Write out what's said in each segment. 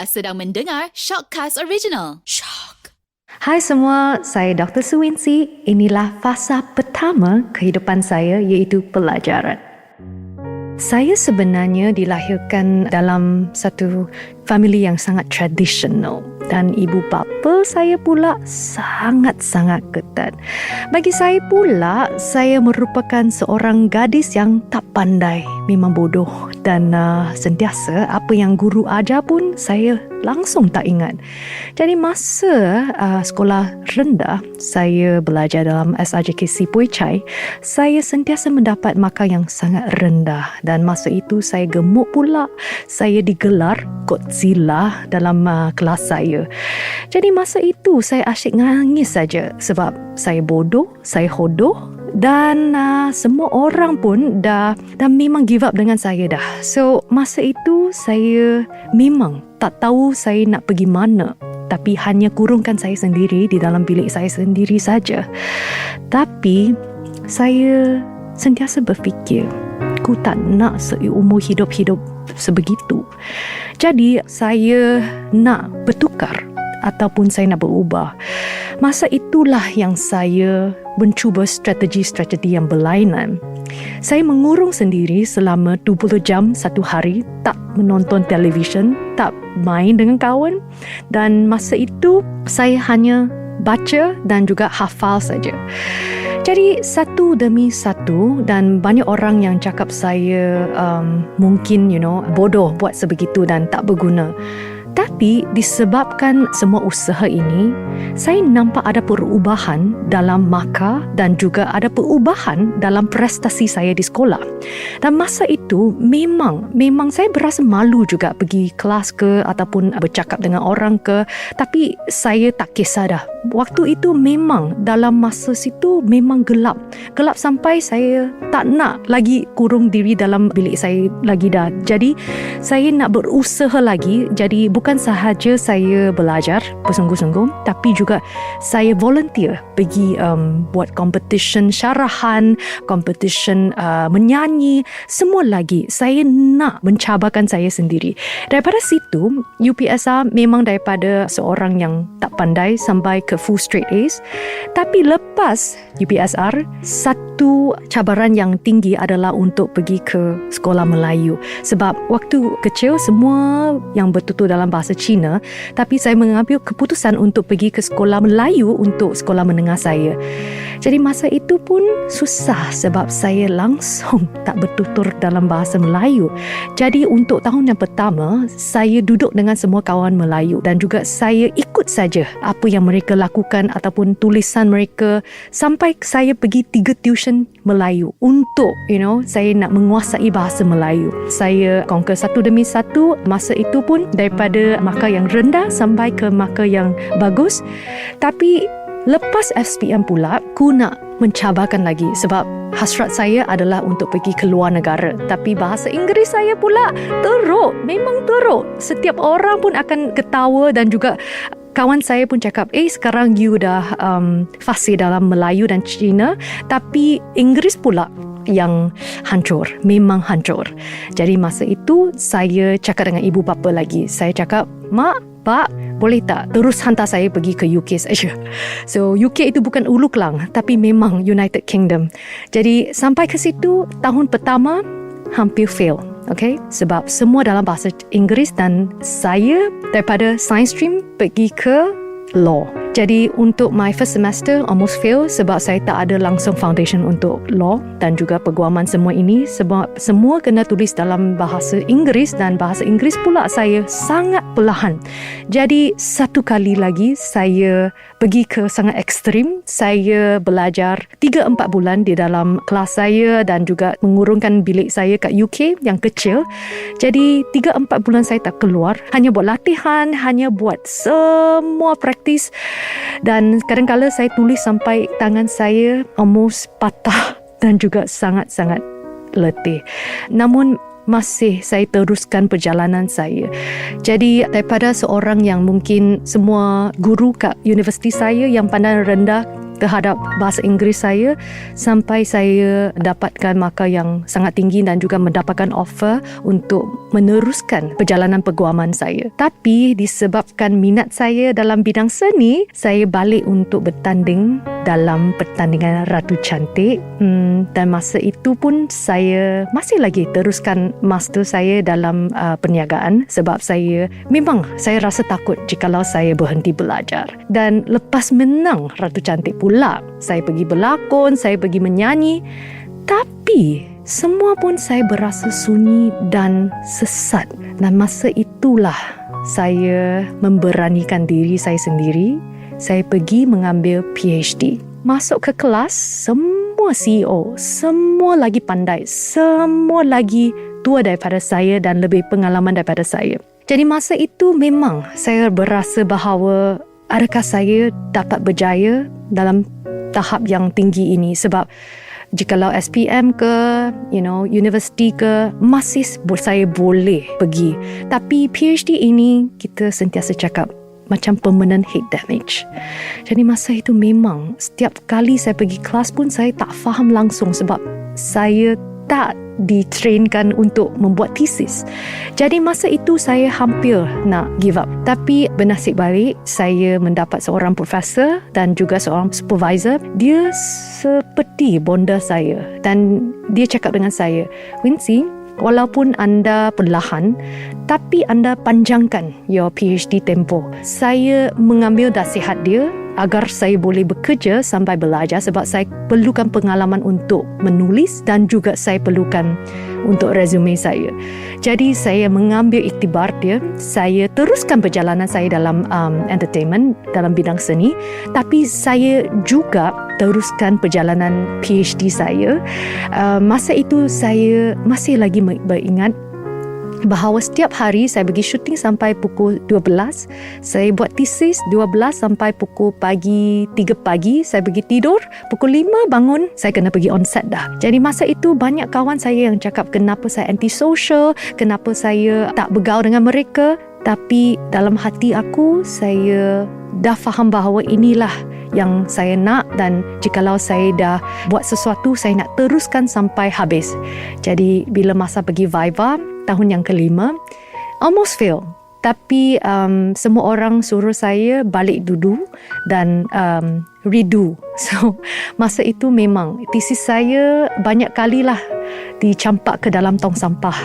Anda sedang mendengar Shockcast Original. Shock. Hai semua, saya Dr. Suwinsi. Inilah fasa pertama kehidupan saya iaitu pelajaran. Saya sebenarnya dilahirkan dalam satu family yang sangat tradisional dan ibu bapa saya pula sangat-sangat ketat. Bagi saya pula, saya merupakan seorang gadis yang tak pandai, memang bodoh dan sentiasa apa yang guru ajar pun saya langsung tak ingat. Jadi masa sekolah rendah, saya belajar dalam SRJKC Pui Chai, saya sentiasa mendapat markah yang sangat rendah dan masa itu saya gemuk pula. Saya digelar Godzilla dalam kelas saya. Jadi masa itu saya asyik nangis saja sebab saya bodoh, saya hodoh dan semua orang pun dah memang give up dengan saya dah. So masa itu saya memang tak tahu saya nak pergi mana, tapi hanya kurungkan saya sendiri di dalam bilik saya sendiri saja. Tapi saya sentiasa berfikir, aku tak nak seumur hidup sebegitu. Jadi saya nak bertukar ataupun saya nak berubah. Masa itulah yang saya mencuba strategi-strategi yang berlainan. Saya mengurung sendiri selama 20 jam satu hari, tak menonton televisyen, tak main dengan kawan, dan masa itu saya hanya baca dan juga hafal saja. Jadi satu demi satu, dan banyak orang yang cakap saya mungkin bodoh buat sebegitu dan tak berguna. Tapi disebabkan semua usaha ini, saya nampak ada perubahan dalam markah dan juga ada perubahan dalam prestasi saya di sekolah. Dan masa itu memang saya berasa malu juga pergi kelas ke ataupun bercakap dengan orang ke, tapi saya tak kisah dah. Waktu itu memang dalam masa situ memang gelap sampai saya tak nak lagi kurung diri dalam bilik saya lagi dah. Jadi saya nak berusaha lagi. Jadi bukan sahaja saya belajar bersungguh-sungguh, tapi juga saya volunteer pergi buat competition syarahan, competition menyanyi, semua lagi. Saya nak mencabarkan saya sendiri. Daripada situ, UPSR memang daripada seorang yang tak pandai sampai ke full straight A's. Tapi lepas UPSR, satu cabaran yang tinggi adalah untuk pergi ke sekolah Melayu. Sebab waktu kecil semua yang bertutur dalam bahasa Cina, tapi saya mengambil keputusan untuk pergi ke sekolah Melayu untuk sekolah menengah saya. Jadi masa itu pun susah sebab saya langsung tak bertutur dalam bahasa Melayu. Jadi untuk tahun yang pertama, saya duduk dengan semua kawan Melayu dan juga saya ikut saja apa yang mereka lakukan ataupun tulisan mereka sampai saya pergi 3 tuition Melayu untuk saya nak menguasai bahasa Melayu. Saya conquer satu demi satu. Masa itu pun daripada markah yang rendah sampai ke markah yang bagus. Tapi lepas SPM pula, aku nak mencabarkan lagi sebab hasrat saya adalah untuk pergi ke luar negara. Tapi bahasa Inggeris saya pula teruk, memang teruk. Setiap orang pun akan ketawa dan juga kawan saya pun cakap, sekarang you dah fasih dalam Melayu dan Cina, tapi Inggeris pula yang hancur, memang hancur. Jadi masa itu saya cakap dengan ibu bapa lagi. Saya cakap, Mak, Pak, boleh tak terus hantar saya pergi ke UK saja? So UK itu bukan Ulu Kelang, tapi memang United Kingdom. Jadi sampai ke situ, tahun pertama hampir fail. Okay? Sebab semua dalam bahasa Inggeris dan saya daripada science stream pergi ke law. Jadi untuk my first semester almost fail sebab saya tak ada langsung foundation untuk law dan juga peguaman semua ini sebab semua kena tulis dalam bahasa Inggeris dan bahasa Inggeris pula saya sangat perlahan. Jadi satu kali lagi saya pergi ke sangat ekstrim. Saya belajar 3-4 bulan di dalam kelas saya dan juga mengurungkan bilik saya kat UK yang kecil. Jadi 3-4 bulan saya tak keluar, hanya buat latihan, hanya buat semua praktis. Dan kadang-kadang saya tulis sampai tangan saya almost patah dan juga sangat-sangat letih. Namun masih saya teruskan perjalanan saya. Jadi daripada seorang yang mungkin semua guru kat universiti saya yang pandang rendah terhadap bahasa Inggeris saya sampai saya dapatkan markah yang sangat tinggi dan juga mendapatkan offer untuk meneruskan perjalanan peguaman saya. Tapi disebabkan minat saya dalam bidang seni, saya balik untuk bertanding dalam pertandingan Ratu Cantik, dan masa itu pun saya masih lagi teruskan master saya dalam perniagaan sebab saya rasa takut jikalau saya berhenti belajar. Dan lepas menang Ratu Cantik pula, saya pergi berlakon, saya pergi menyanyi, tapi semua pun saya berasa sunyi dan sesat. Dan masa itulah saya memberanikan diri saya sendiri. Saya pergi mengambil PhD. Masuk ke kelas, semua CEO, semua lagi pandai, semua lagi tua daripada saya dan lebih pengalaman daripada saya. Jadi masa itu memang saya berasa bahawa adakah saya dapat berjaya dalam tahap yang tinggi ini, sebab jikalau SPM ke, universiti ke, masih saya boleh pergi. Tapi PhD ini kita sentiasa cakap macam permanent head damage. Jadi masa itu memang setiap kali saya pergi kelas pun saya tak faham langsung sebab saya tak ditrainkan untuk membuat tesis. Jadi masa itu saya hampir nak give up. Tapi bernasib baik saya mendapat seorang profesor dan juga seorang supervisor. Dia seperti bonda saya dan dia cakap dengan saya, Wincy, walaupun anda perlahan, tapi anda panjangkan your PhD tempoh. Saya mengambil nasihat dia agar saya boleh bekerja sampai belajar sebab saya perlukan pengalaman untuk menulis dan juga saya perlukan untuk resume saya. Jadi saya mengambil iktibar dia. Saya teruskan perjalanan saya dalam entertainment, dalam bidang seni, tapi saya juga teruskan perjalanan PhD saya. Masa itu saya masih lagi beringat bahawa setiap hari saya pergi syuting sampai pukul 12. Saya buat tesis 12 sampai pukul 3 pagi. Saya pergi tidur, pukul 5 bangun, saya kena pergi on set dah. Jadi masa itu banyak kawan saya yang cakap kenapa saya antisocial, kenapa saya tak bergaul dengan mereka. Tapi dalam hati aku, saya dah faham bahawa inilah yang saya nak, dan jikalau saya dah buat sesuatu, saya nak teruskan sampai habis. Jadi bila masa pergi Viva tahun yang kelima, almost fail. Tapi semua orang suruh saya balik dulu dan redo. So masa itu memang tesis saya banyak kalilah dicampak ke dalam tong sampah.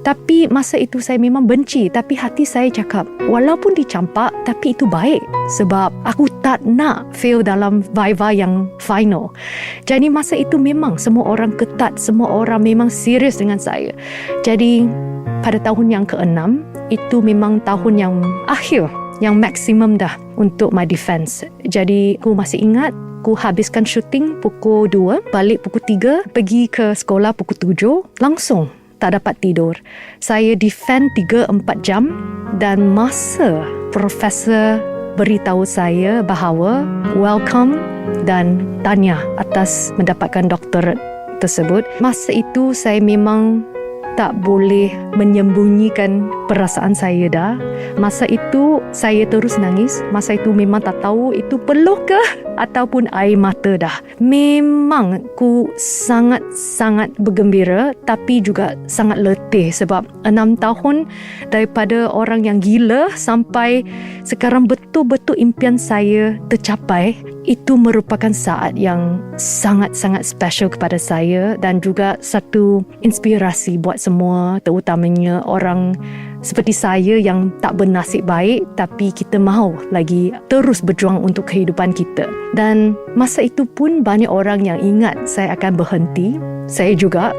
Tapi masa itu saya memang benci, tapi hati saya cakap walaupun dicampak tapi itu baik sebab aku tak nak fail dalam Viva yang final. Jadi masa itu memang semua orang ketat, semua orang memang serius dengan saya. Jadi pada tahun yang ke-6 itu memang tahun yang akhir, yang maksimum dah untuk my defense. Jadi aku masih ingat, aku habiskan syuting pukul 2, balik pukul 3, pergi ke sekolah pukul 7, langsung tak dapat tidur. Saya defend 3-4 jam dan masa profesor beritahu saya bahawa welcome dan tanya atas mendapatkan doktorat tersebut, masa itu saya memang tak boleh menyembunyikan perasaan saya dah. Masa itu saya terus nangis. Masa itu memang tak tahu itu peluh ke ataupun air mata dah. Memang ku sangat-sangat bergembira tapi juga sangat letih sebab 6 tahun daripada orang yang gila sampai sekarang betul-betul impian saya tercapai. Itu merupakan saat yang sangat-sangat special kepada saya dan juga satu inspirasi buat semua, terutamanya orang seperti saya yang tak bernasib baik tapi kita mahu lagi terus berjuang untuk kehidupan kita. Dan masa itu pun banyak orang yang ingat saya akan berhenti, saya juga.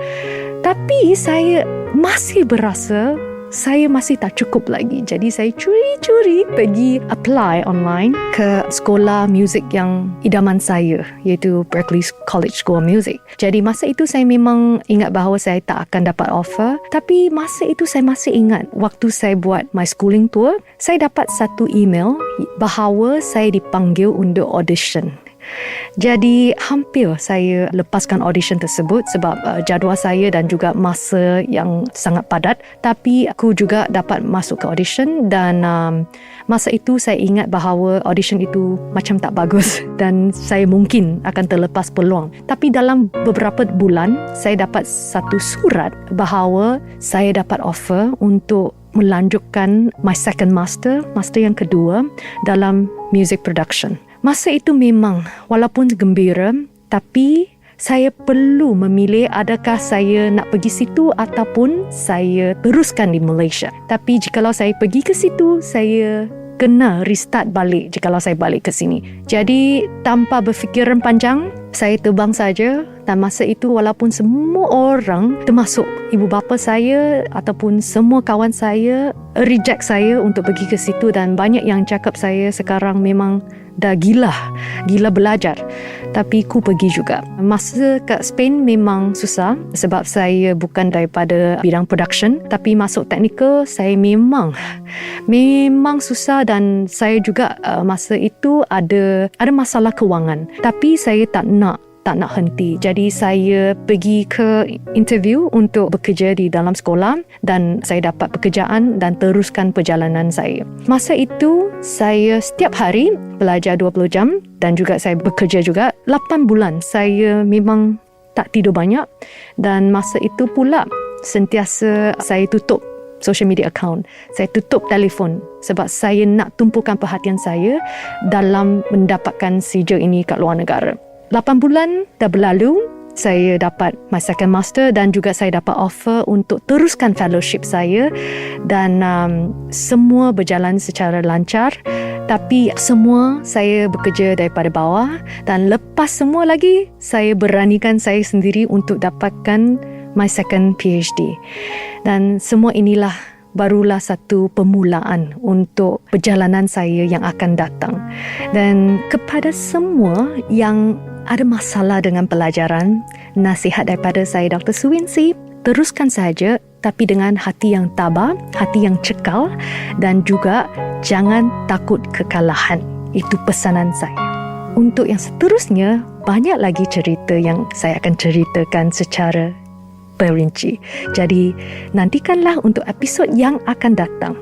Tapi saya masih berasa saya masih tak cukup lagi. Jadi saya curi-curi pergi apply online ke sekolah muzik yang idaman saya, iaitu Berklee College School of Music. Jadi masa itu saya memang ingat bahawa saya tak akan dapat offer. Tapi masa itu saya masih ingat waktu saya buat my schooling tour, saya dapat satu email bahawa saya dipanggil untuk audition. Jadi hampir saya lepaskan audition tersebut sebab jadual saya dan juga masa yang sangat padat. Tapi aku juga dapat masuk ke audition dan masa itu saya ingat bahawa audition itu macam tak bagus dan saya mungkin akan terlepas peluang. Tapi dalam beberapa bulan saya dapat satu surat bahawa saya dapat offer untuk melanjutkan my second master yang kedua dalam music production. Masa itu memang walaupun gembira, tapi saya perlu memilih adakah saya nak pergi situ ataupun saya teruskan di Malaysia. Tapi jikalau saya pergi ke situ, saya kena restart balik jikalau saya balik ke sini. Jadi tanpa berfikiran panjang, saya terbang saja. Dan masa itu walaupun semua orang termasuk ibu bapa saya ataupun semua kawan saya reject saya untuk pergi ke situ dan banyak yang cakap saya sekarang memang dah gila belajar. Tapi ku pergi juga. Masa kat Spain memang susah sebab saya bukan daripada bidang production tapi masuk technical saya memang susah dan saya juga masa itu ada masalah kewangan. Tapi saya tak nak henti. Jadi saya pergi ke interview untuk bekerja di dalam sekolah dan saya dapat pekerjaan dan teruskan perjalanan saya. Masa itu saya setiap hari belajar 20 jam dan juga saya bekerja juga 8 bulan. Saya memang tak tidur banyak dan masa itu pula sentiasa saya tutup social media account. Saya tutup telefon sebab saya nak tumpukan perhatian saya dalam mendapatkan sijil ini kat luar negara. 8 bulan dah berlalu, saya dapat my second master dan juga saya dapat offer untuk teruskan fellowship saya dan semua berjalan secara lancar. Tapi semua saya bekerja daripada bawah dan lepas semua lagi, saya beranikan saya sendiri untuk dapatkan my second PhD. Dan semua inilah barulah satu permulaan untuk perjalanan saya yang akan datang. Dan kepada semua yang ada masalah dengan pelajaran, nasihat daripada saya Dr. Suwinsi, teruskan saja tapi dengan hati yang tabah, hati yang cekal dan juga jangan takut kekalahan. Itu pesanan saya. Untuk yang seterusnya, banyak lagi cerita yang saya akan ceritakan secara perinci. Jadi, nantikanlah untuk episod yang akan datang.